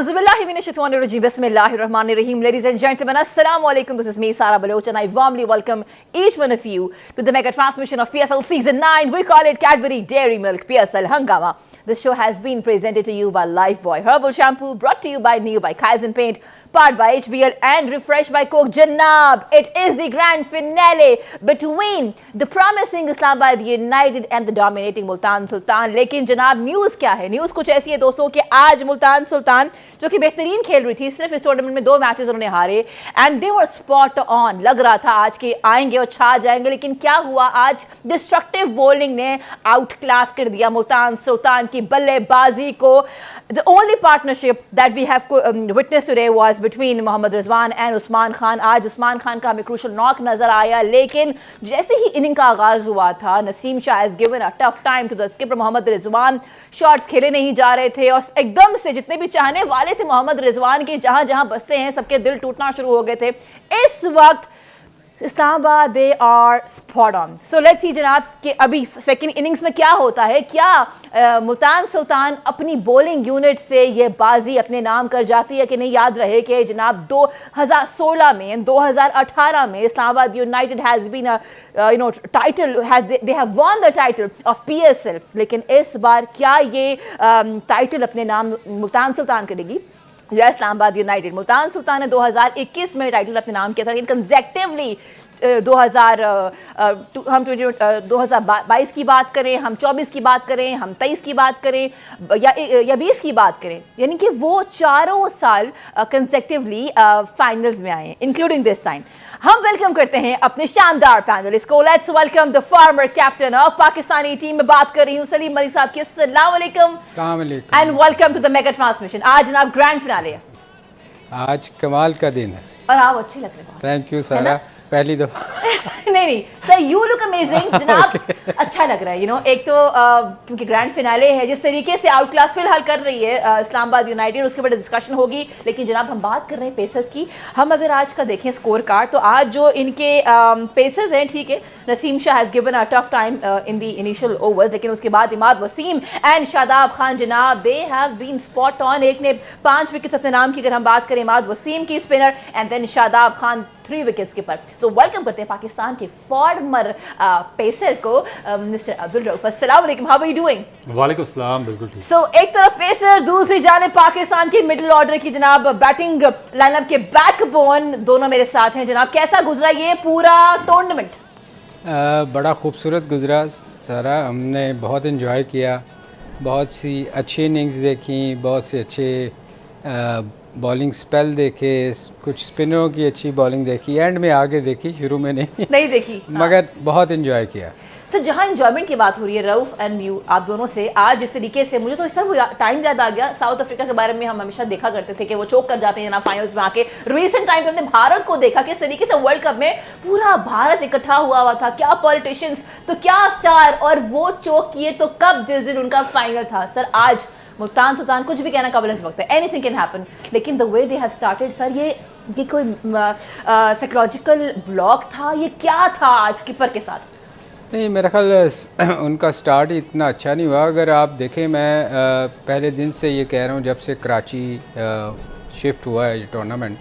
Auzubillahiminashaitanirrajim. Bismillahirrahmanirrahim. Ladies and gentlemen, Assalamu alaikum. This is me, Sara Baloch, and I warmly welcome each one of you to the mega transmission of PSL Season 9. We call it Cadbury Dairy Milk PSL Hangama. This show has been presented to you by Lifebuoy Herbal Shampoo, brought to you by New by Kaizen Paint, powered by HBL and refreshed by Coke. Janab, it is the grand finale between the promising Islamabad United and the dominating Multan Sultan. लेकिन जनाब news क्या है? News कुछ ऐसी है दोस्तों कि आज मुल्तान सुल्तान जो कि बेहतरीन खेल रही थी, सिर्फ इस टूर्नामेंट में 2 मैचेस उन्होंने हारे and they were spot on. लग रहा था आज के आएंगे और छा जाएंगे, लेकिन क्या हुआ? आज डिस्ट्रक्टिव बॉलिंग ने आउट क्लास कर दिया मुल्तान सुल्तान की बल्लेबाजी को. The only partnership that we have witness today was between Mohammad Rizwan and Usman Khan. आज उस्मान खान का हमें क्रूशल नॉक नजर आया, लेकिन जैसे ही इनिंग का आगाज हुआ था, Naseem Shah has given a tough time to the skipper Mohammad Rizwan. Shots खेले नहीं जा रहे थे और एकदम से जितने भी चाहने वाले थे मोहम्मद रिजवान के, जहां जहां बसते हैं सबके दिल टूटना शुरू हो गए थे. इस वक्त Islamabad they are spot on. So let's see जनाब कि अभी सेकंड इनिंग्स में क्या होता है. क्या मुल्तान सुल्तान अपनी बॉलिंग यूनिट से ये बाजी अपने नाम कर जाती है कि नहीं? याद रहे कि जनाब 2016 में 2018 में Islamabad United has been title they have won the title of PSL, लेकिन इस बार क्या ये टाइटल अपने नाम मुल्तान सुल्तान करेगी या इस्लामाबाद यूनाइटेड? मुल्तान सुल्तान ने 2021 में टाइटल अपने नाम किया था, लेकिन कंसेक्टिवली 2022 की बात करें, हम 24 की बात करें, हम 23 की बात करें या 20 की बात करें, यानी कि वो चारों साल कंसेक्टिवली फाइनल्स में आए हैं, इंक्लूडिंग दिस टाइम. हम वेलकम करते हैं अपने शानदार पैनलिस्ट को. Let's welcome the former captain of Pakistani team. में बात कर रही हूँ सलीम मलिक साहब की. अस्सलाम वालेकुम and welcome to the mega transmission. आज जनाब ग्रैंड फिनाले है, आज कमाल का दिन है और आप अच्छे लग रहे हैं. थैंक यू सारा, पहली दफा नहीं सर, यू लुक अमेजिंग जनाब. अच्छा लग रहा है, एक तो क्योंकि ग्रैंड फिनाले है, जिस तरीके से आउट क्लास फिलहाल कर रही है इस्लामाबाद यूनाइटेड, उसके बाद डिस्कशन होगी. लेकिन जनाब हम बात कर रहे हैं पेसर्स की. हम अगर आज का देखें स्कोर कार्ड, तो आज जो इनके पेसर्स हैं, ठीक है, Naseem Shah has given a tough time in the initial overs, लेकिन उसके बाद इमाद वसीम एंड शादाब खान जनाब they have been spot on. एक ने 5 विकेट्स अपने नाम की, अगर हम बात करें इमाद वसीम की spinner, and then Shadab Khan 3 wickets के पर. सो वेलकम करते हैं पाकिस्तान के फॉर्मर पेसर को, मिस्टर अब्दुल रऊफ. अस्सलाम वालेकुम, हाउ आर यू डूइंग? वालेकुम सलाम, बिल्कुल ठीक. सो एक तरफ पेसर, दूसरी जाने पाकिस्तान की मिडिल ऑर्डर की जनाब बैटिंग लाइनअप के बैकबोन, दोनों मेरे साथ हैं. जनाब कैसा गुजरा ये पूरा टूर्नामेंट? बड़ा खूबसूरत गुजरा सारा. हमने बहुत इन्जॉय किया, बहुत सी अच्छी इनिंग्स देखी, बहुत से अच्छे बॉलिंग स्पेल देखे, कुछ स्पिनरों की अच्छी बॉलिंग देखी. एंड में आगे देखी, शुरू में नहीं देखी, मगर बहुत इन्जॉय किया. सर जहाँ इंजॉयमेंट की बात हो रही है रऊफ एंड यू, आप दोनों से, आज जिस तरीके से मुझे तो सर वो टाइम याद आ गया. साउथ अफ्रीका के बारे में हम हमेशा देखा करते थे कि वो चोक कर जाते हैं ना फाइनल्स में आके. रिसेंट टाइम पे हमने भारत को देखा किस तरीके से वर्ल्ड कप में पूरा भारत इकट्ठा हुआ था. क्या पॉलिटिशियंस, तो क्या स्टार, और वो चोक किए तो कब, जिस दिन उनका फाइनल था. सर आज मुल्तान सुल्तान, कुछ भी कहना काबिल इस वक्त है, एनीथिंग कैन हैपन, लेकिन the way they have started sir, ये कोई साइकोलॉजिकल ब्लॉक था, ये क्या था आज स्किपर के साथ? नहीं, मेरा ख्याल उनका स्टार्ट ही इतना अच्छा नहीं हुआ. अगर आप देखें, मैं पहले दिन से ये कह रहा हूँ, जब से कराची शिफ्ट हुआ है ये टूर्नामेंट,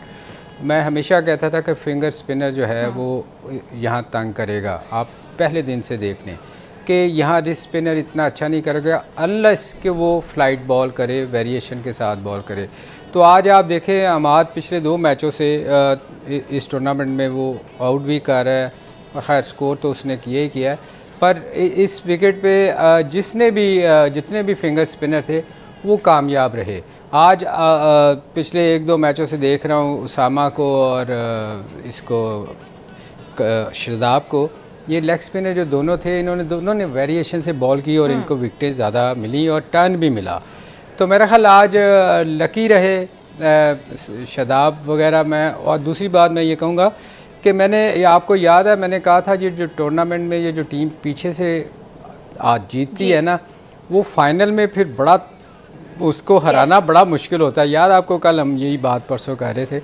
मैं हमेशा कहता था कि फिंगर स्पिनर जो है वो यहाँ तंग करेगा. आप पहले दिन से देख लें कि यहाँ रिस्ट स्पिनर इतना अच्छा नहीं करेगा अनलेस कि वो फ्लाइट बॉल करे, वेरिएशन के साथ बॉल करे. तो आज आप देखें, अमाद पिछले 2 मैचों से इस टूर्नामेंट में वो आउट भी कर रहा है, और ख़ैर स्कोर तो उसने किया ही किया है. पर इस विकेट पे जितने भी फिंगर स्पिनर थे वो कामयाब रहे. आज पिछले 1-2 मैचों से देख रहा हूँ उसामा को और इसको शादाब को, ये लेग स्पिनर जो दोनों थे, इन्होंने दोनों ने वेरिएशन से बॉल की और इनको विकेटें ज़्यादा मिली और टर्न भी मिला. तो मेरा ख्याल आज लकी रहे शादाब वगैरह. मैं और दूसरी बात मैं ये कहूँगा कि ये आपको याद है, मैंने कहा था ये जो टूर्नामेंट में ये जो टीम पीछे से आज जीतती है ना, वो फाइनल में फिर बड़ा उसको हराना बड़ा मुश्किल होता है. याद आपको, कल हम यही बात परसों कह रहे थे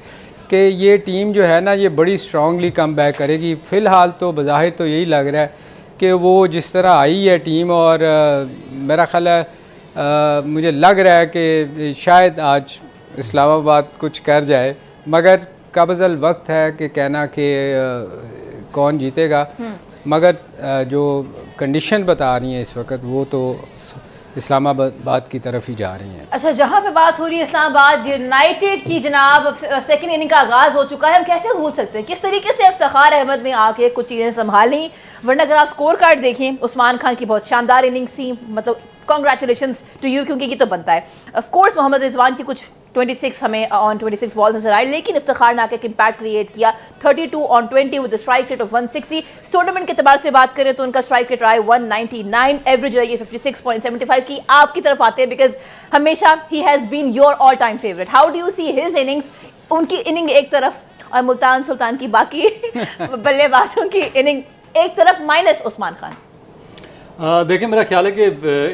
कि ये टीम जो है ना, ये बड़ी स्ट्रांगली कम बैक करेगी. फ़िलहाल तो बज़ाहिर तो यही लग रहा है कि वो जिस तरह आई है टीम, और मेरा ख्याल है मुझे लग रहा है कि शायद आज इस्लामाबाद कुछ कर जाए, मगर काबज़ल वक्त है कि कहना कि कौन जीतेगा। मगर जो कंडीशन बता रही हैं इस वक्त वो तो इस्लामाबाद की तरफ ही जा रही हैं। अच्छा, जहाँ पे बात हो रही है इस्लामाबाद यूनाइटेड की, जनाब सेकंड इनिंग का आगाज़ हो चुका है। हम कैसे भूल सकते हैं किस तरीके से इफ्तिखार अहमद ने आके कुछ चीज़ें संभाली, वरना अगर आप स्कोर कार्ड देखें उस्मान खान की बहुत शानदार इनिंग्स थी, मतलब कॉन्ग्रेचुलेशंस टू यू, क्योंकि ये तो बनता है। ऑफ कोर्स मोहम्मद रिजवान की कुछ 26 हमें ऑन 26 बॉल्स नजर आए, लेकिन इफ्तिखार ने आके एक इम्पैक्ट क्रिएट किया 32 on 20 with strike rate of 160। इस टूर्नामेंट के अतबार से बात करें तो उनका स्ट्राइक रेट रहा है 199, एवरेज रही है 56.75 की। आपकी तरफ आते हैं बिकॉज हमेशा ही has been your all time favourite. How do you see his innings? उनकी इनिंग एक तरफ और मुल्तान सुल्तान की बाकी बल्लेबाजों की इनिंग एक तरफ, माइनस उस्मान खान। देखिए, मेरा ख्याल है कि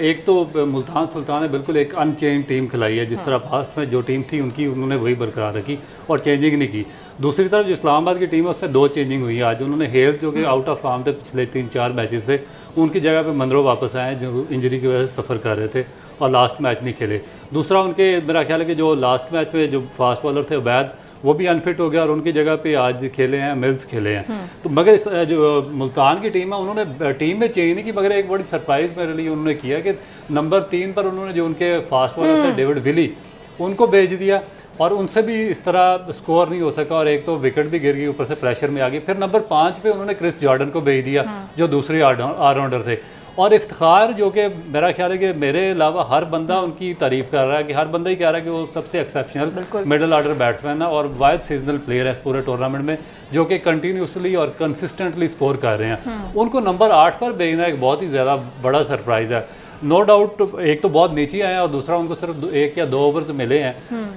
एक तो मुल्तान सुल्तान ने बिल्कुल एक अनचेंज टीम खिलाई है, जिस तरह पास्ट में जो टीम थी उनकी उन्होंने वही बरकरार रखी और चेंजिंग नहीं की। दूसरी तरफ जो इस्लामाबाद की टीम है उसमें 2 चेंजिंग हुई है। आज उन्होंने हेल्स जो कि आउट ऑफ फॉर्म थे पिछले 3-4 मैचेस से, उनकी जगह पे मनरो वापस आए जो इंजरी की वजह से सफ़र कर रहे थे और लास्ट मैच नहीं खेले। दूसरा उनके मेरा ख्याल है कि जो लास्ट मैच में जो फास्ट बॉलर थे उबैद, वो भी अनफिट हो गया और उनकी जगह पे आज खेले हैं मिल्स खेले हैं। तो मगर इस जो मुल्तान की टीम है उन्होंने टीम में चेंज नहीं की, मगर एक बड़ी सरप्राइज़ मेरे लिए उन्होंने किया कि नंबर 3 पर उन्होंने जो उनके फास्ट बॉलर थे डेविड विली, उनको भेज दिया और उनसे भी इस तरह स्कोर नहीं हो सका और एक तो विकेट भी गिर गई, ऊपर से प्रेशर में आ गई। फिर नंबर 5 पे उन्होंने क्रिस जॉर्डन को भेज दिया जो दूसरे ऑलराउंडर थे। और इफ्तिखार जो कि मेरा ख्याल है कि मेरे अलावा हर बंदा उनकी तारीफ़ कर रहा है, कि हर बंदा ही कह रहा है कि वो सबसे एक्सेप्शनल मिडल ऑर्डर बैट्समैन है और वाइड सीजनल प्लेयर है इस पूरे टूर्नामेंट में, जो कि कंटिन्यूसली और कंसिस्टेंटली स्कोर कर रहे हैं। उनको नंबर 8 पर भेजना एक बहुत ही ज़्यादा बड़ा सरप्राइज़ है। नो डाउट एक तो बहुत नीचे आए हैं और दूसरा उनको सिर्फ 1 या 2 ओवर्स मिले हैं,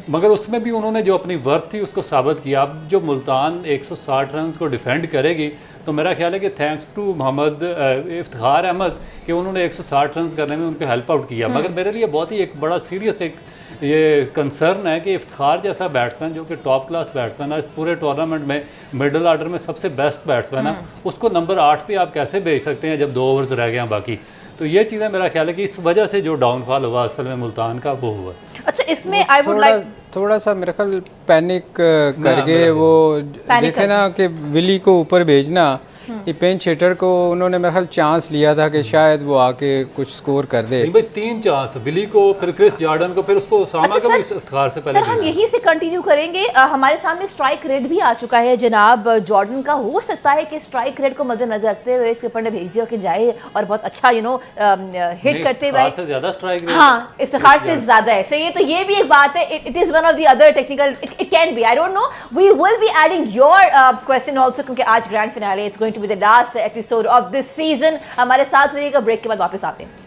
मगर उसमें भी उन्होंने जो अपनी वर्थ थी उसको साबित किया। अब जो मुल्तान 160 रन को डिफेंड करेगी तो मेरा ख्याल है कि थैंक्स टू मोहम्मद इफ्तिखार अहमद कि उन्होंने 160 रन करने में उनको हेल्प आउट किया। मगर मेरे लिए बहुत ही एक बड़ा सीरियस एक ये कंसर्न है कि इफ्तिखार जैसा बैट्समैन जो कि टॉप क्लास बैट्समैन है, इस पूरे टूर्नामेंट में मिडल ऑर्डर में सबसे बेस्ट बैट्समैन है, उसको नंबर 8 पे आप कैसे भेज सकते हैं जब 2 ओवर्स रह गए हैं बाकी। तो ये चीज़ें मेरा ख्याल है कि इस वजह से जो डाउनफॉल हुआ असल में मुल्तान का वो हुआ। अच्छा, इसमें आई वुड लाइक थोड़ा सा मेरे ख्याल पैनिक कर गए वो, देखे ना कि विली को ऊपर भेजना, ये पेंच हिटर को उन्होंने मेरे ख्याल चांस लिया था कि शायद वो आके कुछ स्कोर कर दे। भाई 3 चांस, विली को, फिर क्रिस जॉर्डन को, फिर उसको उसामा को भी इफ्तिखार से पहले। सर हम यहीं से कंटिन्यू करेंगे। हमारे सामने स्ट्राइक रेट भी आ चुका है जनाब जॉर्डन का। हो सकता है कि स्ट्राइक रेट को मद्देनजर रखते हुए इसके ऊपर ने भेज दिया कि जाए और बहुत अच्छा हिट करते हुए ज्यादा स्ट्राइक रेट, हाँ इफ्तिखार से ज्यादा है सही है। तो ये भी एक बात है, it is one of the other technical, it can be, I don't know, we will be adding your question also, क्योंकि आज grand finale, it's going to be the last episode of this season. हमारे साथ रहिएगा, break के बाद वापस आते हैं।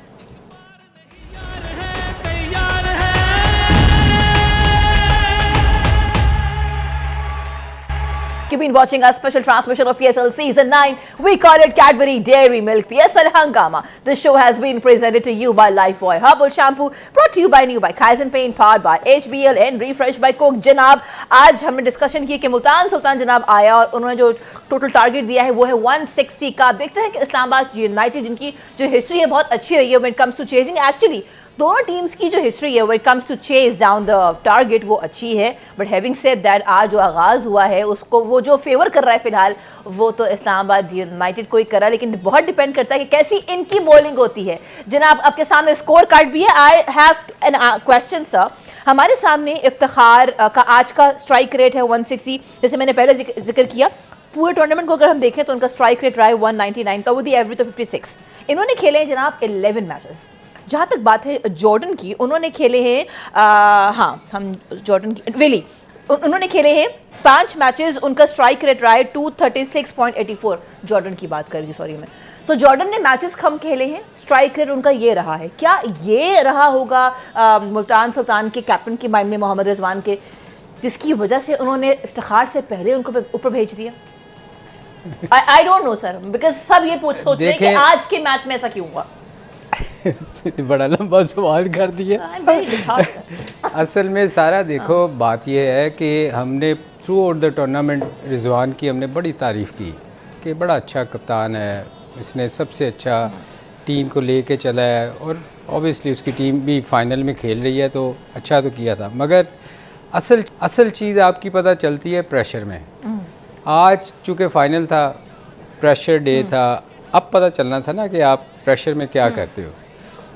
You've been watching our special transmission of PSL Season 9. We call it Cadbury Dairy Milk PSL Hangama. This show has been presented to you by Lifebuoy Herbal Shampoo, brought to you by New by Kaizen Paint, powered by HBL and refreshed by Coke. जनाब आज हमने discussion की कि मुल्तान सुल्तान जनाब आया और उन्होंने जो टोटल टारगेट दिया है वो है 160 का। आप देखते हैं कि इस्लामाबाद यूनाइटेड, जिनकी जो हिस्ट्री है बहुत अच्छी रही है when it comes to chasing, actually दोनों टीम्स की जो हिस्ट्री है when it comes to chase down the target वो अच्छी है। बट हैविंग सेड दैट, आज जो आगाज़ हुआ है उसको वो जो फेवर कर रहा है फिलहाल वो तो इस्लामाबाद यूनाइटेड को ही कर रहा है, लेकिन बहुत डिपेंड करता है कि कैसी इनकी बॉलिंग होती है। जनाब आपके सामने स्कोर कार्ड भी है। I have an question sir. हमारे सामने इफ्तिखार का आज का स्ट्राइक रेट है 160, जैसे मैंने पहले जिक्र किया। पूरे टूर्नामेंट को अगर हम देखें तो उनका स्ट्राइक रेट रहा है 199 का, विद द एवरेज ऑफ 56। इन्होंने खेले हैं जनाब 11 मैचेस। जहाँ तक बात है जॉर्डन की, उन्होंने खेले हैं हम जॉर्डन की विली, उन्होंने खेले हैं 5 मैचेस, उनका स्ट्राइक रेट रहा है 236.84। जॉर्डन की बात करेंगे, सॉरी मैं। सो जॉर्डन ने मैचेस कम खेले हैं, स्ट्राइक रेट उनका ये रहा है। क्या ये रहा होगा मुल्तान सुल्तान के कैप्टन के माइंड में, मोहम्मद रिजवान के, जिसकी वजह से उन्होंने इफ्तिखार से पहले उनको ऊपर भेज दिया? आई डोंट नो सर, बिकॉज सब ये सोच रहे हैं कि आज के मैच में ऐसा क्यों हुआ। बड़ा लंबा सवाल कर दिया। असल में सारा देखो बात यह है कि हमने through out the tournament Rizwan की हमने बड़ी तारीफ़ की कि बड़ा अच्छा कप्तान है, इसने सबसे अच्छा टीम को लेके चला है और ऑब्वियसली उसकी टीम भी फाइनल में खेल रही है तो अच्छा तो किया था। मगर असल चीज़ आपकी पता चलती है प्रेशर में। आज चूँकि फ़ाइनल था, प्रेशर डे था, अब पता चलना था ना कि आप प्रेशर में क्या करते हो।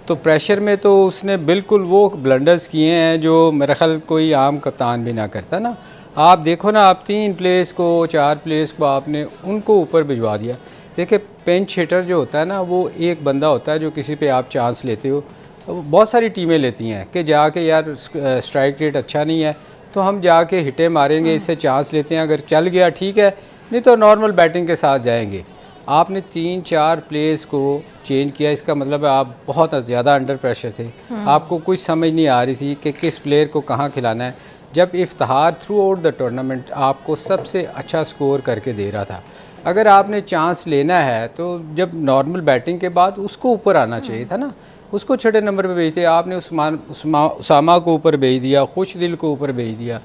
तो प्रेशर में तो उसने बिल्कुल वो ब्लंडर्स किए हैं जो मेरा ख्याल कोई आम कप्तान भी ना करता ना। आप देखो ना, आप 3 प्लेयर्स को 4 प्लेयर्स को आपने उनको ऊपर भिजवा दिया। देखिए पिंच हिटर जो होता है ना, वो एक बंदा होता है जो किसी पे आप चांस लेते हो। तो बहुत सारी टीमें लेती हैं कि जाके यार स्ट्राइक रेट अच्छा नहीं है तो हम जाके हिटें मारेंगे, इससे चांस लेते हैं, अगर चल गया ठीक है, नहीं तो नॉर्मल बैटिंग के साथ जाएंगे। आपने 3-4 प्लेयर्स को चेंज किया, इसका मतलब है आप बहुत ज़्यादा अंडर प्रेशर थे। आपको कुछ समझ नहीं आ रही थी कि किस प्लेयर को कहाँ खिलाना है। जब Iftikhar throughout the tournament आपको सबसे अच्छा स्कोर करके दे रहा था, अगर आपने चांस लेना है तो जब नॉर्मल बैटिंग के बाद उसको ऊपर आना चाहिए था ना। उसको छठे नंबर पे भेजते, आपने उसामा को ऊपर भेज दिया, खुशदिल को ऊपर भेज दिया।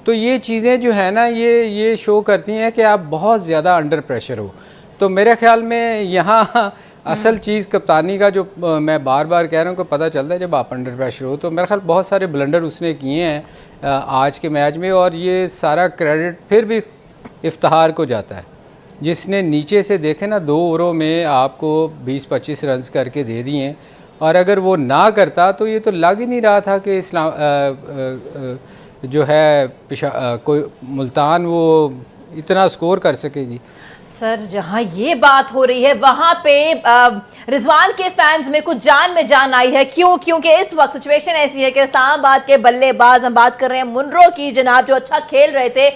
तो ये चीज़ें जो है ना, ये शो करती हैं कि आप बहुत ज़्यादा अंडर प्रेशर हो। तो मेरे ख्याल में यहाँ असल चीज़ कप्तानी का जो मैं बार बार कह रहा हूँ कि पता चलता है जब आप अंडर प्रेशर हो। तो मेरे ख्याल बहुत सारे ब्लंडर उसने किए हैं आज के मैच में, और ये सारा क्रेडिट फिर भी इफ्तिखार को जाता है, जिसने नीचे से देखे ना 2 ओवरों में आपको 20-25 रन करके दे दिए। और अगर वो ना करता तो ये तो लग ही नहीं रहा था कि जो है कोई मुल्तान वो इतना स्कोर कर सकेगी। सर जहां ये बात हो रही है वहां पे रिजवान के फैंस में कुछ जान में जान आई है। क्यों? क्योंकि इस वक्त सिचुएशन ऐसी है कि इस्लामाबाद के बल्लेबाज, हम बात कर रहे हैं मुनरो की जनाब, जो अच्छा खेल रहे थे,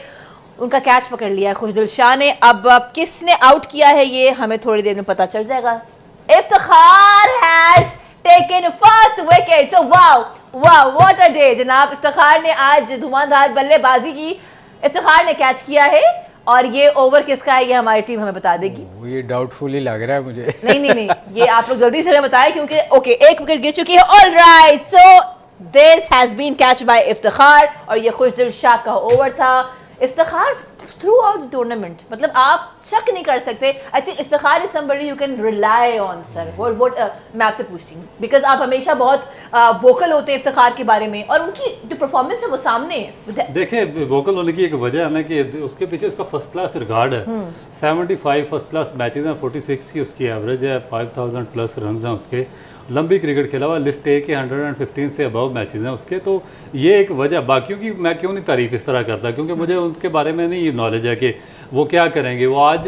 उनका कैच पकड़ लिया है खुशदिल शाह ने। अब किसने आउट किया है ये हमें थोड़ी देर में पता चल जाएगा। Iftikhar has taken first wicket. So wow wow what a day जनाब। इफ्तिखार ने आज धुआंधार बल्लेबाजी की, इफ्तिखार ने कैच किया है, और ये ओवर किसका है ये हमारी टीम हमें बता देगी। ये डाउटफुल ही लग रहा है मुझे। नहीं, ये आप लोग जल्दी से हमें बताएं क्योंकि ओके, एक विकेट गिर चुकी है। Alright, so this has been catch by Iftikhar, और ये खुशदिल शाह का ओवर था। Iftikhar throughout the tournament, मतलब आप शक नहीं कर सकते। I think Iftikhar is somebody you can rely on. Sir what मैं आपसे पूछती हूँ, बिकॉज आप हमेशा बहुत वोकल होते हैं इफ्तिखार के बारे में, और उनकी जो परफॉर्मेंस है वो सामने है। देखिए वोकल होने की एक वजह है ना कि उसके पीछे उसका फर्स्ट क्लास रिकॉर्ड है। 75 फर्स्ट क्लास मैचेस हैं, 46 की उसकी एवरेज है, 5000 प्लस रन हैं उसके, लंबी क्रिकेट खेला हुआ, लिस्ट ए के 115 से अबव मैचेस हैं उसके। तो ये एक वजह, बाकियों की मैं क्यों नहीं तारीफ इस तरह करता, क्योंकि मुझे उनके बारे में नहीं नॉलेज है कि वो क्या करेंगे। वो आज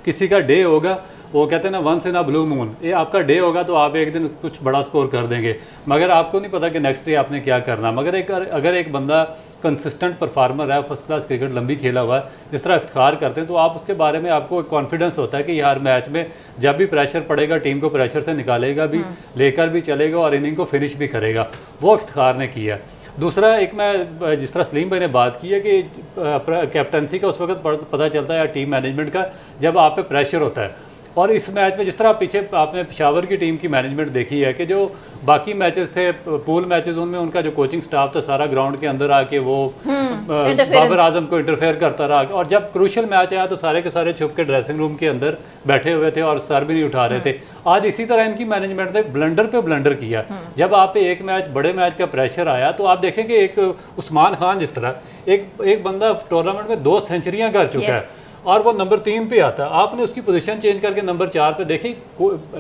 किसी का डे होगा, वो कहते हैं ना once in a blue moon, ये आपका डे होगा तो आप एक दिन कुछ बड़ा स्कोर कर देंगे, मगर आपको नहीं पता कि नेक्स्ट डे आपने क्या करना। मगर अगर एक बंदा कंसिस्टेंट परफार्मर है, फर्स्ट क्लास क्रिकेट लंबी खेला हुआ है, जिस तरह इफ्तिखार करते हैं, तो आप उसके बारे में आपको एक कॉन्फिडेंस होता है कि हर मैच में जब भी प्रेशर पड़ेगा टीम को प्रेशर से निकालेगा भी, लेकर भी चलेगा और इनिंग को फिनिश भी करेगा। वो इफ्तिखार ने किया। दूसरा, एक मैं जिस तरह सलीम भाई ने बात की है कि कैप्टनसी का उस वक्त पता चलता है या टीम मैनेजमेंट का जब आप पे प्रेशर होता है। और इस मैच में जिस तरह पीछे आपने पेशावर की टीम की मैनेजमेंट देखी है कि जो बाकी मैचेस थे पूल मैचेस, उनमें उनका जो कोचिंग स्टाफ था सारा ग्राउंड के अंदर आके वो बाबर आजम को इंटरफेयर करता रहा, और जब क्रूशल मैच आया तो सारे के सारे छुप के ड्रेसिंग रूम के अंदर बैठे हुए थे और सर भी नहीं उठा रहे थे। आज इसी तरह इनकी मैनेजमेंट ने ब्लंडर पे ब्लंडर किया। जब आप पे एक मैच बड़े मैच का प्रेशर आया तो आप देखेंगे एक उस्मान खान जिस तरह एक बंदा टूर्नामेंट में 2 सेंचुरियां कर चुका है और वो नंबर 3 पे आता है, आपने उसकी पोजीशन चेंज करके नंबर 4 पे देखी।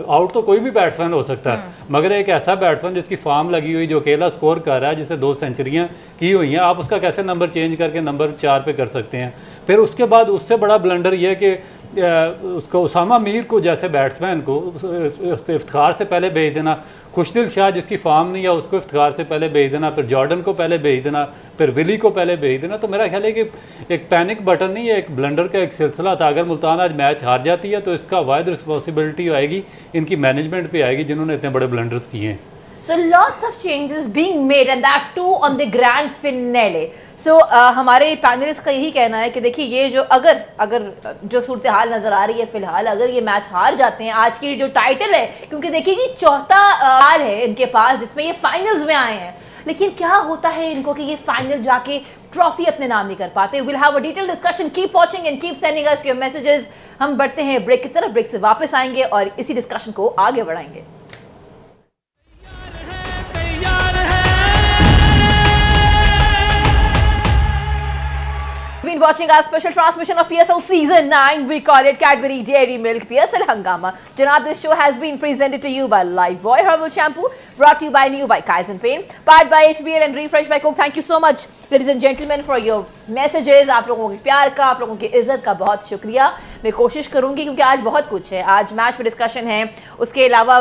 आउट तो कोई भी बैट्समैन हो सकता है, मगर एक ऐसा बैट्समैन जिसकी फॉर्म लगी हुई, जो अकेला स्कोर कर रहा है, जिसे 2 सेंचुरियां की हुई हैं, आप उसका कैसे नंबर चेंज करके नंबर 4 पे कर सकते हैं। फिर उसके बाद उससे बड़ा ब्लंडर यह है कि उसको उसामा मीर को जैसे बैट्समैन को इफ्तिखार से पहले भेज देना, खुशदिल शाह जिसकी फॉर्म नहीं है उसको इफ्तिखार से पहले भेज देना, फिर जॉर्डन को पहले भेज देना, फिर विली को पहले भेज देना। तो मेरा ख्याल है कि एक पैनिक बटन नहीं है, एक ब्लंडर का एक सिलसिला था। अगर मुल्तान आज मैच हार जाती है तो इसका वाइड रिस्पॉन्सिबिलिटी आएगी इनकी मैनेजमेंट पे आएगी, जिन्होंने इतने बड़े ब्लंडर्स किए हैं। So lots of changes being made and that too on the grand finale. So हमारे पैनलिस्ट का यही कहना है कि देखिए ये जो अगर जो सूरत हाल नज़र आ रही है फ़िलहाल, अगर ये मैच हार जाते हैं, आज की जो टाइटल है, क्योंकि देखिए ये चौथा हाल है इनके पास जिसमें ये फाइनल्स में आए हैं, लेकिन क्या होता है इनको कि ये फाइनल जाके ट्रॉफी अपने नाम नहीं कर पाते। Will have a detail discussion, keep watching and keep sending us your messages. हम बढ़ते हैं ब्रेक की तरफ, ब्रेक से वापस आएंगे और इसी डिस्कशन को आगे बढ़ाएंगे। watching our special transmission of PSL Season 9. We call it Cadbury Dairy Milk PSL Hangama. Janab, this show has been presented to you by Lifebuoy Herbal Shampoo, brought to you by New by Kaizen Pain, powered by HBL and Refresh by Coke. Thank you so much, ladies and gentlemen, for your messages. आप लोगों के प्यार का, आप लोगों की इज्जत का बहुत शुक्रिया. मैं कोशिश करूंगी क्योंकि आज बहुत कुछ है. आज मैच पे डिस्कशन है, उसके अलावा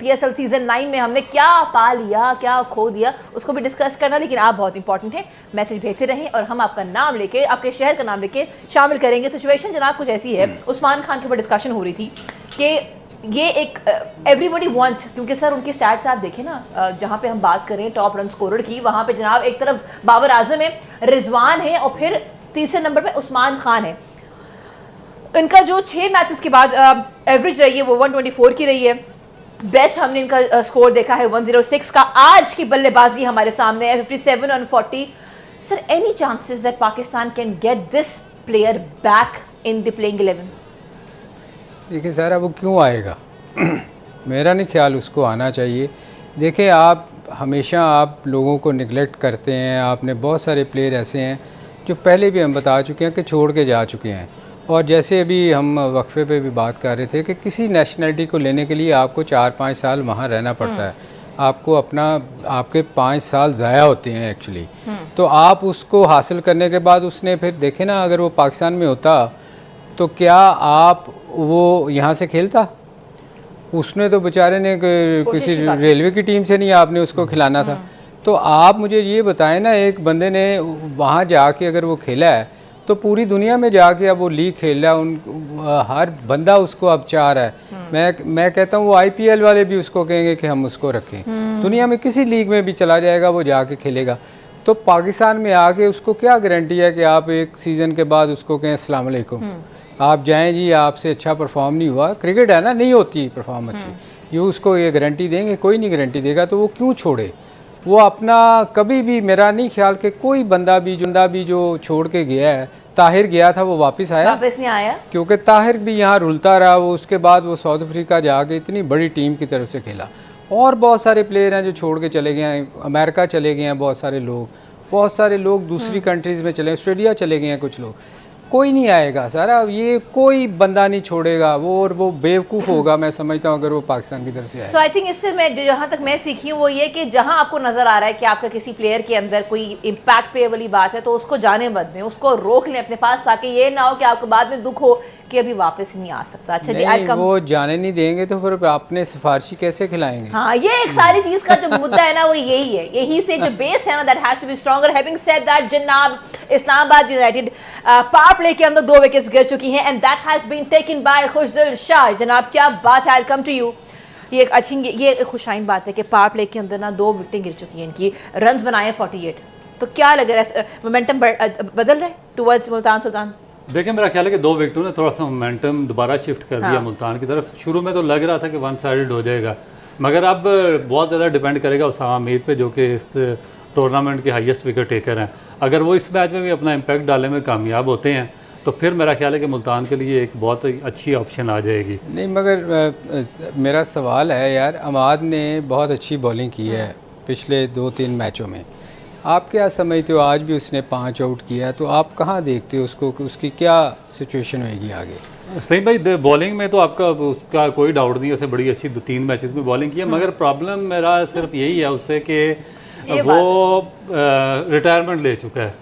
PSL सीजन 9 में हमने क्या पा लिया, क्या खो दिया, उसको भी डिस्कस करना. लेकिन आप बहुत इंपॉर्टेंट है, मैसेज भेजते रहें और हम आपका नाम लेके, आपके शहर का नाम लेके शामिल करेंगे. सिचुएशन जनाब कुछ ऐसी है, उस्मान खान के ऊपर डिस्कशन हो रही थी कि ये एक एवरीबॉडी वांट्स, क्योंकि सर उनके स्टैट्स आप देखें ना, जहाँ पे हम बात करें टॉप रन स्कोरर की, वहाँ पे जनाब एक तरफ बाबर आजम है, रिजवान है और फिर तीसरे नंबर पे उस्मान खान है. इनका जो 6 मैचेस के बाद एवरेज रही है वो 124 की रही है. बेस्ट हमने इनका स्कोर देखा है 106 का. आज की बल्लेबाजी हमारे सामने है 57 on 40. Sir, any chances that Pakistan can get this player back in the playing 11? देखिए सारा, वो क्यों आएगा? मेरा नहीं ख्याल उसको आना चाहिए. देखिए, आप हमेशा आप लोगों को निगलेक्ट करते हैं. आपने बहुत सारे प्लेयर ऐसे हैं जो पहले भी हम बता चुके हैं कि छोड़ के जा चुके हैं. और जैसे अभी हम वक्फे पे भी बात कर रहे थे कि किसी नेशनलिटी को लेने के लिए आपको 4-5 साल वहाँ रहना पड़ता है. आपको आपके 5 साल ज़ाया होते हैं एक्चुअली. तो आप उसको हासिल करने के बाद उसने फिर देखे ना, अगर वो पाकिस्तान में होता तो क्या आप वो यहाँ से खेलता? उसने तो बेचारे ने किसी रेलवे की टीम से नहीं आपने उसको खिलाना था. तो आप मुझे ये बताएं ना, एक बंदे ने वहाँ जाके अगर वो खेला है तो पूरी दुनिया में जाके अब वो लीग खेल रहा है, हर बंदा उसको अब चाह रहा है. मैं कहता हूँ वो IPL वाले भी उसको कहेंगे कि हम उसको रखें. दुनिया में किसी लीग में भी चला जाएगा, वो जाके खेलेगा. तो पाकिस्तान में आके उसको क्या गारंटी है कि आप एक सीज़न के बाद उसको कहें अस्सलाम वालेकुम, आप जाएं जी, आपसे अच्छा परफॉर्म नहीं हुआ. क्रिकेट है ना, नहीं होती परफॉर्म अच्छी. ये उसको ये गारंटी देंगे? कोई नहीं गारंटी देगा. तो वो क्यों छोड़े? वो अपना कभी भी, मेरा नहीं ख्याल कि कोई बंदा भी जो छोड़ के गया है. ताहिर गया था, वो वापस नहीं आया क्योंकि ताहिर भी यहाँ रुलता रहा. वो उसके बाद वो साउथ अफ्रीका जाके इतनी बड़ी टीम की तरफ से खेला. और बहुत सारे प्लेयर हैं जो छोड़ के चले गए हैं. अमेरिका चले गए हैं बहुत सारे लोग दूसरी कंट्रीज़ में चले, ऑस्ट्रेलिया चले गए हैं कुछ लोग. कोई नहीं आएगा सारा, ये कोई बंदा नहीं छोड़ेगा वो, और वो बेवकूफ़ होगा मैं समझता हूँ अगर वो पाकिस्तान की तरफ से आए. सो आई थिंक इससे मैं जहाँ तक मैं सीखी हूँ वो ये कि जहाँ आपको नज़र आ रहा है कि आपका किसी प्लेयर के अंदर कोई इम्पैक्ट पे वाली बात है तो उसको जाने मत दें, उसको रोक लें अपने पास, ताकि ये ना हो कि आपको बाद में दुख हो कि अभी वापस नहीं आ सकता. अच्छा जी, आज वो जाने नहीं देंगे तो फिर आपने सिफारिशी कैसे खिलाएंगे? हाँ, ये एक सारी चीज का जो मुद्दा है ना वो यही है, यही से जो बेस है ना, that has to be stronger. Having said that, जनाब, इस्लामाबाद यूनाइटेड पावर प्ले के अंदर 2 विकेट्स गिर चुकी हैं and that has been taken by Khushdil Shah. जनाब, क्या बात है, I will come to you. ये एक अच्छी, ये एक खुशाइन बात है कि पावर प्ले के अंदर ना 2 विकेटें गिर चुकी हैं इनकी, रन्स बनाए 48. तो क्या लग रहा है, मोमेंटम बदल रहा है टुवर्ड्स मुल्तान सुल्तान? देखिए, मेरा ख्याल है कि 2 विकेटों ने थोड़ा सा मोमेंटम दोबारा शिफ्ट कर दिया मुल्तान की तरफ. शुरू में तो लग रहा था कि 1 साइडेड हो जाएगा, मगर अब बहुत ज़्यादा डिपेंड करेगा उसामा मीर पे, जो कि इस टूर्नामेंट के हाईएस्ट विकेट टेकर हैं. अगर वो इस मैच में भी अपना इम्पैक्ट डालने में कामयाब होते हैं तो फिर मेरा ख्याल है कि मुल्तान के लिए एक बहुत अच्छी ऑप्शन आ जाएगी. नहीं, मगर मेरा सवाल है यार, अमाद ने बहुत अच्छी बॉलिंग की है पिछले 2-3 मैचों में. आप क्या समझते हो? आज भी उसने 5 आउट किया, तो आप कहाँ देखते हो उसको कि उसकी क्या सिचुएशन होगी आगे? सही भाई, बॉलिंग में तो आपका उसका कोई डाउट नहीं है, उसे बड़ी अच्छी 2-3 मैचेस में बॉलिंग की है. मगर प्रॉब्लम मेरा सिर्फ यही है उससे कि वो रिटायरमेंट ले चुका है.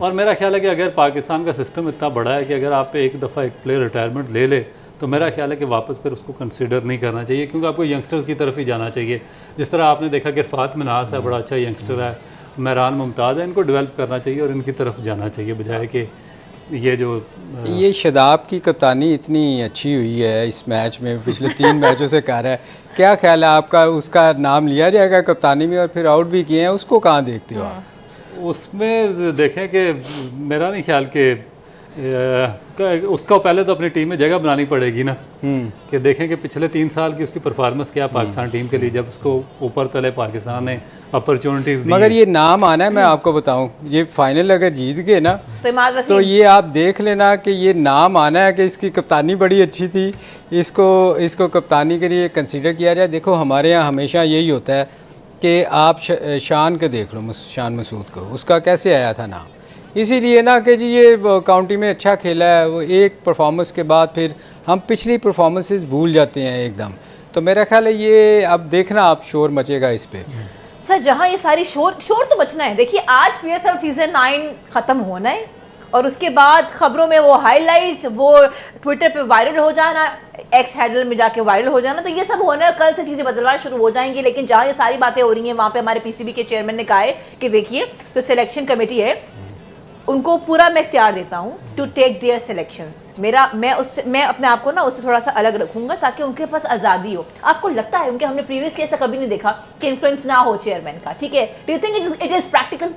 और मेरा ख्याल है कि अगर पाकिस्तान का सिस्टम इतना बड़ा है कि अगर आप एक दफ़ा एक प्लेयर रिटायरमेंट ले ले तो मेरा ख्याल है कि वापस फिर उसको कंसिडर नहीं करना चाहिए, क्योंकि आपको यंगस्टर्स की तरफ ही जाना चाहिए. जिस तरह आपने देखा कि फ़ात मिनास है, बड़ा अच्छा यंगस्टर है, महरान मुमताज़ है, इनको डेवलप करना चाहिए और इनकी तरफ जाना चाहिए, बजाय कि ये शादाब की कप्तानी इतनी अच्छी हुई है इस मैच में, पिछले 3 मैचों से कर रहा है. क्या ख्याल है आपका, उसका नाम लिया जाएगा कप्तानी में? और फिर आउट भी किए हैं, उसको कहाँ देखते हो आप? उसमें देखें कि मेरा नहीं ख्याल कि उसका पहले तो अपनी टीम में जगह बनानी पड़ेगी ना, कि देखें कि पिछले 3 साल की उसकी परफॉर्मेंस क्या पाकिस्तान टीम के लिए, जब उसको ऊपर तले पाकिस्तान ने अपॉर्चुनिटीज़ दी. मगर ये नाम आना है, मैं आपको बताऊं, ये फाइनल अगर जीत गए ना तो ये आप देख लेना कि ये नाम आना है कि इसकी कप्तानी बड़ी अच्छी थी, इसको कप्तानी के लिए कंसीडर किया जाए. देखो, हमारे यहाँ हमेशा यही होता है कि आप शान के देख लो, शान मसूद को, उसका कैसे आया था नाम, इसीलिए ना कि जी ये काउंटी में अच्छा खेला है, वो एक परफॉर्मेंस के बाद फिर हम पिछली परफॉर्मेंसेस भूल जाते हैं एकदम। तो मेरा ख्याल है ये अब देखना आप शोर मचेगा इस पे। सर जहां ये सारी शोर तो बचना है। देखिए आज पीएसएल सीजन 9 खत्म होना है और उसके बाद खबरों में वो हाइलाइट्स, वो ट्विटर पे वायरल हो जाना, एक्स हैंडल में जाके वायरल हो जाना, तो ये सब होना है। कल से चीज़ें बदलना शुरू हो जाएंगी। लेकिन जहाँ ये सारी बातें हो रही हैं वहाँ पे हमारे पीसीबी के चेयरमैन ने कहा है कि देखिए जो सिलेक्शन कमेटी है उनको पूरा मैं इख्तियार देता हूँ टू टेक देयर सिलेक्शंस। मैं अपने आप को ना उससे थोड़ा सा अलग रखूंगा ताकि उनके पास आज़ादी हो। आपको लगता है उनके हमने प्रीवियसली ऐसा कभी नहीं देखा कि इन्फ्लुएंस ना हो चेयरमैन का, ठीक है? Do you think it is practical?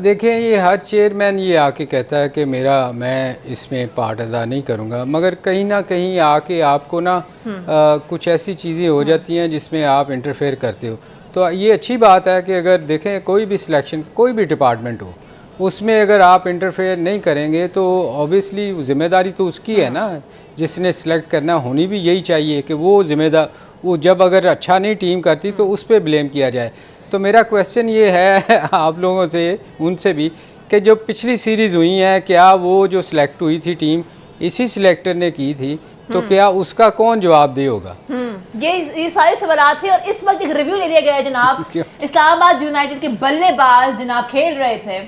देखिए ये हर चेयरमैन ये आके कहता है कि मैं इसमें पार्ट अदा नहीं करूँगा, मगर कहीं ना कहीं आके आपको ना कुछ ऐसी चीज़ें हो जाती हैं जिसमें आप इंटरफेयर करते हो। तो ये अच्छी बात है कि अगर देखें कोई भी सिलेक्शन, कोई भी डिपार्टमेंट हो, उसमें अगर आप इंटरफेयर नहीं करेंगे तो ऑब्वियसली ज़िम्मेदारी तो उसकी है ना, जिसने सिलेक्ट करना। होनी भी यही चाहिए कि वो वो जब अगर अच्छा नहीं टीम करती तो उस पर ब्लेम किया जाए। तो मेरा क्वेश्चन ये है आप लोगों से, उनसे भी, कि जो पिछली सीरीज़ हुई है, क्या वो जो सिलेक्ट हुई थी टीम इसी सिलेक्टर ने की थी, तो क्या उसका कौन जवाब दे होगा? ये सारे सवाल थे। और इस वक्त एक रिव्यू ले लिया गया है जनाब। इस्लामाबाद यूनाइटेड के बल्लेबाज जनाब खेल रहे थे,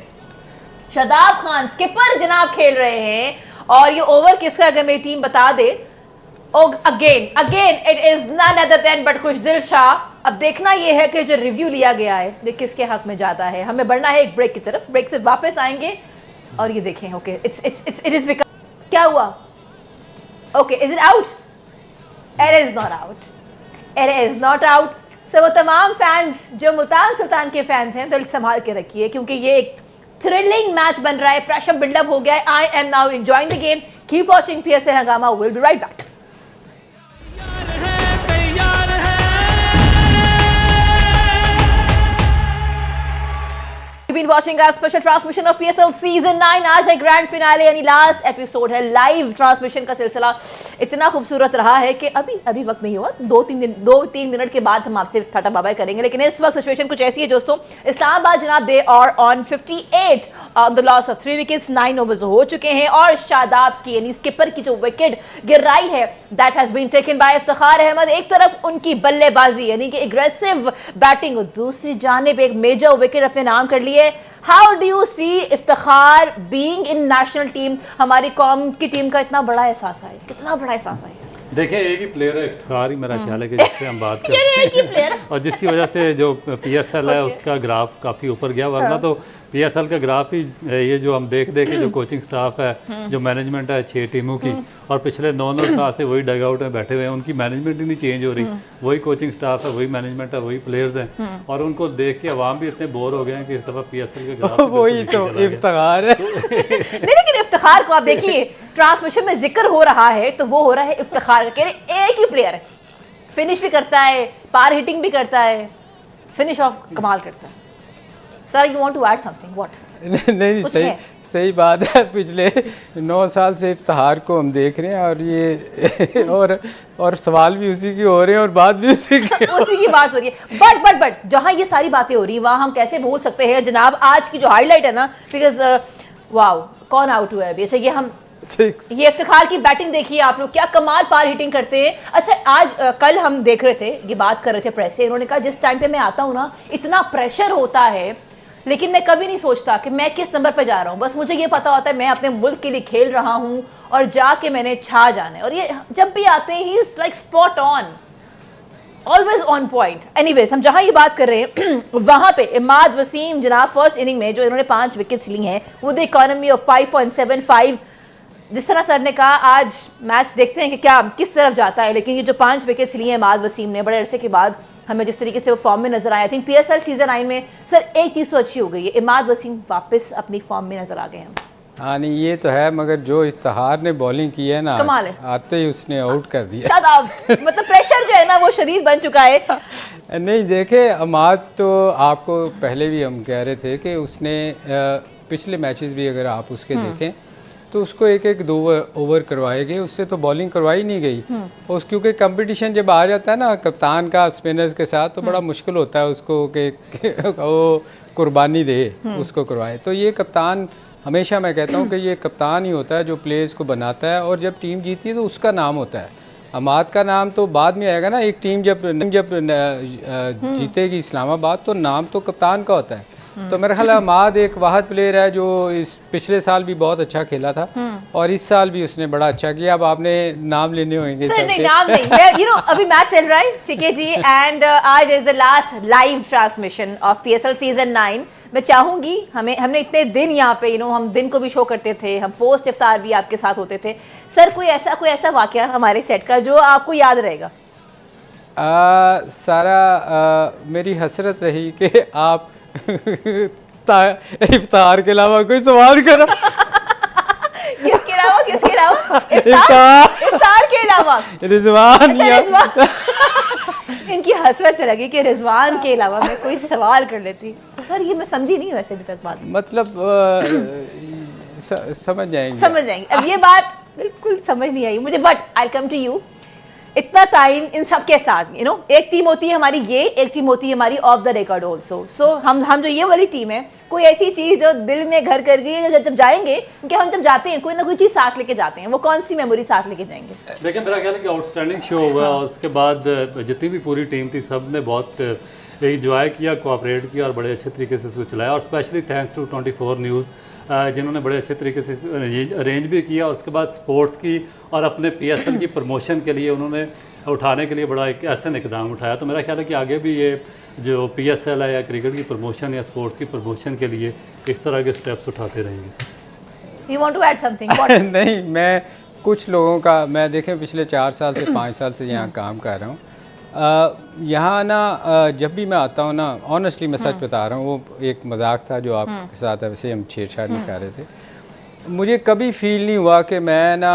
शादाब खान स्किपर जनाब खेल रहे हैं, और ये ओवर किसका अगर मेरी टीम बता दे, again it is none other than but Khushdil Shah. अब देखना ये है कि जो रिव्यू लिया गया है ये किसके हक में जाता है। हमें बढ़ना है एक ब्रेक की तरफ, ब्रेक से वापस आएंगे और ये देखें। ओके इट इज बिकम, क्या हुआ? Okay is it out? It is not out, it is not out. So वो तमाम फैंस जो मुल्तान सुल्तान के फैंस हैं दिल संभाल के रखिए, क्योंकि ये एक थ्रिलिंग मैच बन रहा है, प्रेशर बिल्डअप हो गया है। I am now enjoying the game. Keep watching PSL Hungama, will be right back. Been watching our special transmission of PSL Season 9। आज है ग्रैंड फिनाले यानी लास्ट एपिसोड है। लाइव ट्रांसमिशन का सिलसिला इतना खूबसूरत रहा है कि अभी वक्त नहीं हुआ, 2-3 मिनट के बाद हम आपसे टाटा बाय बाय करेंगे। लेकिन इस वक्त सिचुएशन कुछ ऐसी है दोस्तों, इस्लामाबाद जनाब दे और on 58 on the loss of 3 wickets, 9 overs हो चुके हैं और शादाब की यानी स्किपर की जो विकेट गिराई है that has been taken by Iftikhar Ahmed. एक तरफ उनकी बल्लेबाजी यानी कि एग्रेसिव बैटिंग और दूसरी जानिब एक मेजर विकेट अपने नाम कर लिए। How do you see Iftikhar being in national team? हमारी कौम की टीम का इतना बड़ा एहसास है, कितना बड़ा एहसास है। देखिए एक ही प्लेयर है इफ्तिखार ही, मेरा ख्याल है कि जिससे हम बात करते हैं और जिसकी वजह से जो पीएसएल है उसका ग्राफ काफ़ी ऊपर गया, वरना तो पीएसएल का ग्राफ ही ये जो हम देख के जो कोचिंग स्टाफ है, जो मैनेजमेंट है 6 टीमों की, और पिछले 9 साल से वही डग आउट में बैठे हुए हैं, उनकी मैनेजमेंट ही नहीं चेंज हो रही, वही कोचिंग स्टाफ है, वही मैनेजमेंट है, वही प्लेयर्स हैं, और उनको देख के अवाम भी इतने बोर हो गए हैं कि इस दफ़ा पीएसएल के ग्राफ वही तो इफ्तिखार है। लेकिन इफ्तिखार को आप देखिए ट्रांसमिशन में जिक्र हो रहा है तो वो हो रहा है इफ्तिखार का। एक ही प्लेयर है, फिनिश भी करता है, पार हिटिंग भी करता है, फिनिश ऑफ कमाल करता है। Sir you want to add something? What? नहीं सही बात है। पिछले 9 साल से इफ्तिखार को हम देख रहे हैं और ये और सवाल भी उसी की हो रहे हैं और बात भी उसी की बात हो रही है। बट जहाँ ये सारी बातें हो रही है वहाँ हम कैसे भूल सकते हैं जनाब आज की जो हाईलाइट है ना, बिकॉज वाओ कौन आउट हुआ है अभी। अच्छा ये इफ्तिखार की बैटिंग देखिए आप लोग, क्या कमाल पार हिटिंग करते हैं। अच्छा कल हम देख रहे थे, ये बात कर रहे थे प्रेस से, इन्होंने कहा जिस टाइम पे मैं आता हूँ ना इतना प्रेशर होता है, लेकिन मैं कभी नहीं सोचता कि मैं किस नंबर पे जा रहा हूँ, बस मुझे ये पता होता है मैं अपने मुल्क के लिए खेल रहा हूँ और जाके मैंने छा जाना है। और ये जब भी आते हैं he is like spot on, always on point. Anyways हम जहाँ ये बात कर रहे हैं वहाँ पे इमाद वसीम जनाब फर्स्ट इनिंग में जो इन्होंने 5 विकेट्स ली हैं वो द इकोनॉमी ऑफ 5.75, जिस तरह सर ने कहा आज मैच देखते हैं कि क्या किस तरफ जाता है। लेकिन ये जो 5 विकेट्स लिए हैं इमाद वसीम ने बड़े अरसे के बाद, हमें जिस तरीके से वो फॉर्म में नजर आया, आई थिंक पीएसएल सीजन 9 में सर एक चीज़ तो अच्छी हो गई है, इमाद वसीम वापस अपनी फॉर्म में नजर आ गए हैं। हाँ नहीं ये तो है, मगर जो इफ्तिखार ने बॉलिंग की है ना, कमाल है। आते ही उसने आउट कर दिया। शादाब मतलब प्रेशर जो है ना वो शदीद बन चुका है। नहीं देखे इमाद तो आपको पहले भी हम कह रहे थे कि उसने पिछले मैचेस भी अगर आप उसके देखें तो उसको 1-2 ओवर करवाए गए, उससे तो बॉलिंग करवाई नहीं गई। उस क्योंकि कंपटीशन जब आ जाता है ना कप्तान का स्पिनर्स के साथ तो बड़ा मुश्किल होता है उसको कि वो कुर्बानी दे उसको करवाए। तो ये कप्तान हमेशा मैं कहता हूँ कि ये कप्तान ही होता है जो प्लेयर्स को बनाता है, और जब टीम जीती है तो उसका नाम होता है। हमाद का नाम तो बाद में आएगा ना, एक टीम जब जीतेगी इस्लामाबाद तो नाम तो कप्तान का होता है। तो मेरा ख्याल हमाद एक वाहद प्लेयर है जो इस पिछले साल भी बहुत अच्छा खेला था और इस साल भी उसने बड़ा अच्छा किया। अब आपने नाम लेने होंगे सर, नहीं नाम नहीं, यू नो अभी मैच चल रहा है सीके जी, एंड आज is the last live transmission of PSL season 9। मैं चाहूंगी, हमने इतने दिन यहाँ पे हम दिन को भी शो करते थे, हम पोस्ट इफ्तार भी आपके साथ होते थे। सर कोई ऐसा वाकया हमारे सेट का जो आपको याद रहेगा? मेरी हसरत रही कि आप इफ्तार के अलावा कोई सवाल करो। किसके अलावा? इफ्तार के अलावा रिजवान। इनकी हसरत लगी कि रिजवान के अलावा मैं कोई सवाल कर लेती। सर ये मैं समझी नहीं वैसे अभी तक बात। मतलब समझ जाएंगे। अब ये बात बिल्कुल समझ नहीं आई मुझे, but I come to you. इतना टाइम इन सब के साथ एक टीम होती है हमारी, ये एक टीम होती है हमारी ऑफ द रिकॉर्ड ऑल्सो। सो हम जो ये वाली टीम है, कोई ऐसी चीज़ जो दिल में घर कर गई, जब जाएंगे कि हम जब जाते हैं कोई ना कोई चीज़ साथ लेके जाते हैं, वो कौन सी मेमोरी साथ लेके जाएंगे? देखिए मेरा ख्याल है कि आउटस्टैंडिंग शो हुआ और उसके बाद जितनी भी पूरी टीम थी सब ने बहुत इंजॉय किया, कोऑपरेट किया और बड़े अच्छे तरीके से उसको चलाया। और स्पेशली थैंक्स टू 24 न्यूज़ जिन्होंने बड़े अच्छे तरीके से अरेंज भी किया, और उसके बाद स्पोर्ट्स की और अपने पीएसएल की प्रमोशन के लिए उन्होंने उठाने के लिए बड़ा एक ऐसा इकदाम उठाया। तो मेरा ख्याल है कि आगे भी ये जो पीएसएल है या क्रिकेट की प्रमोशन या स्पोर्ट्स की प्रमोशन के लिए इस तरह के स्टेप्स उठाते रहेंगे। You want to add something? नहीं, मैं कुछ लोगों का मैं देखें पिछले 4 साल से 5 साल से यहाँ काम कर रहा हूँ। यहाँ ना जब भी मैं आता हूँ ना, ऑनेस्टली मैं सच बता रहा हूँ, वो एक मजाक था जो आपके साथ है, वैसे हम छेड़छाड़ नहीं कर रहे थे। मुझे कभी फील नहीं हुआ कि मैं ना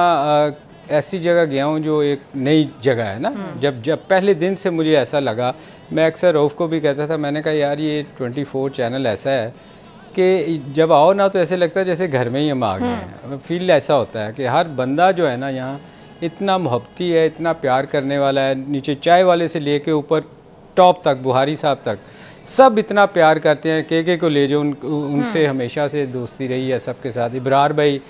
ऐसी जगह गया हूँ जो एक नई जगह है ना। जब पहले दिन से मुझे ऐसा लगा, मैं अक्सर रऊफ़ को भी कहता था, मैंने कहा यार ये 24 चैनल ऐसा है कि जब आओ ना तो ऐसे लगता है जैसे घर में ही हम आ गए हैं। फील ऐसा होता है कि हर बंदा जो है ना यहाँ इतना मोहब्बती है, इतना प्यार करने वाला है, नीचे चाय वाले से लेके ऊपर टॉप तक, बुहारी साहब तक, सब इतना प्यार करते हैं। के को ले जो उनसे हमेशा से दोस्ती रही है सबके साथ। इब्रार भाई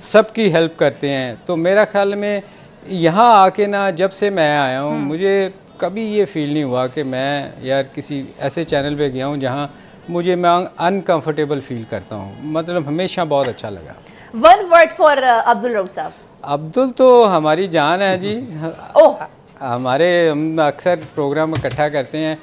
सबकी हेल्प करते हैं। तो मेरा ख्याल में यहाँ आके ना जब से मैं आया हूँ मुझे कभी ये फील नहीं हुआ कि मैं यार किसी ऐसे चैनल पे गया हूँ जहाँ मैं अनकंफर्टेबल फील करता हूँ। मतलब हमेशा बहुत अच्छा लगा। One word for Abdul Rauf साहब। अब्दुल तो हमारी जान है जी। हम अक्सर प्रोग्राम इकट्ठा करते हैं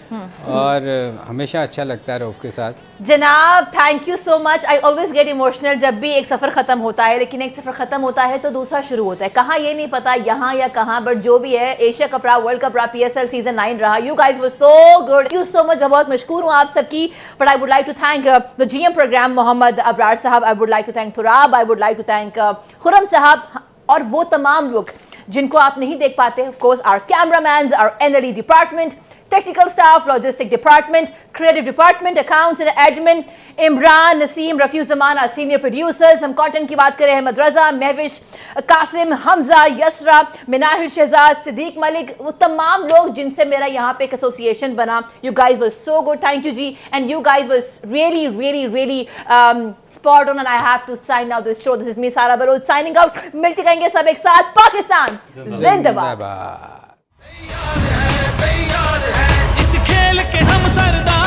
और हमेशा अच्छा लगता है रऊफ के साथ। जनाब thank you so much. I always get emotional जब भी एक सफ़र ख़त्म होता है, लेकिन एक सफ़र ख़त्म होता है तो दूसरा शुरू होता है। कहाँ ये नहीं पता, यहाँ या कहाँ, बट जो भी है, एशिया कप रहा, वर्ल्ड कप रहा, पीएसएल सीजन 9 रहा। You guys were so good, thank you so much. मैं बहुत मशकूर हूँ आप सबकी। But I would like to thank the GM programme Mohammad Abrar sahab, I would like to thank Turab, I would like to thank Khurram sahab और वो तमाम लोग जिनको आप नहीं देख पाते। Of course our cameramans, our NLE department, technical staff, logistic department, creative department, accounts and admin, Imran, Naseem, Rafiu Zaman, our senior producers. हम कंटेंट की बात करें, अहमद रज़ा, महविश, कासिम, हमजा, यसरा, मिनाहिल शहजाद, सिद्दीक मलिक, वो तमाम लोग जिनसे मेरा यहाँ पे एक एसोसिएशन बना। You guys were so good, thank you जी। And you guys were really really really spot on, and I have to sign out this show. This is me Sara Baloch signing out. मिलते कहेंगे सब एक साथ। पाकिस्तान जिंदाबाद। इस खेल के हम सरदार